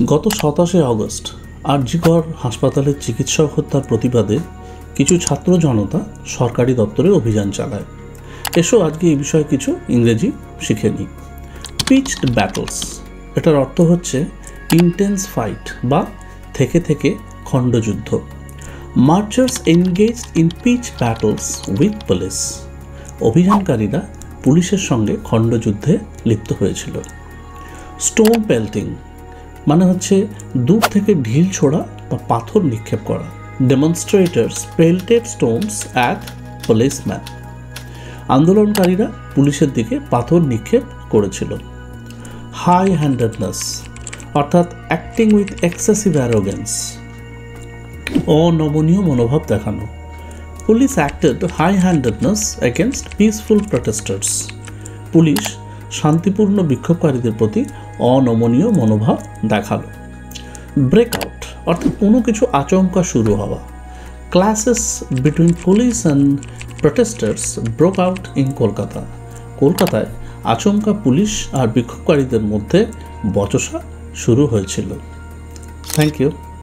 গত 27 আগস্ট আরজিকর হাসপাতালের চিকিৎসক হত্যার প্রতিবাদে কিছু ছাত্র জনতা সরকারি দপ্তরে অভিযান চালায়। এসো আজকে এই বিষয়ে কিছু ইংরেজি শিখে নিই। পিচড ব্যাটলস, এটার অর্থ হচ্ছে ইন্টেন্স ফাইট বা থেকে থেকে খণ্ডযুদ্ধ। Marchers engaged in pitched battles with police, অভিযানকারীরা পুলিশের সঙ্গে খণ্ডযুদ্ধে লিপ্ত হয়েছিল। স্টোন পেল্টিং মানে হচ্ছে দূর থেকে ঢিল ছোড়া বা পাথর নিক্ষেপ করা। ডেমনস্ট্রেটর্স পেল্টেড স্টোনস অ্যাট পুলিশম্যান, আন্দোলনকারীরা পুলিশের দিকে পাথর নিক্ষেপ করেছিল। হাই হ্যান্ডেডনেস অর্থাৎ অ্যাক্টিং উইথ এক্সেসিভ অ্যারোগেন্স, অনমনীয় মনোভাব দেখানো। Police acted high handedness against peaceful protesters, police শান্তিপূর্ণ বিক্ষোভকারীদের প্রতি অনমনীয় মনোভাব দেখালো। ব্রেকআউট অর্থাৎ কোনো কিছু আচমকা শুরু হওয়া। Clashes between police and protesters broke out in Kolkata, কলকাতায় আচমকা পুলিশ আর বিক্ষোভকারীদের মধ্যে বচসা শুরু হয়েছিল। Thank you.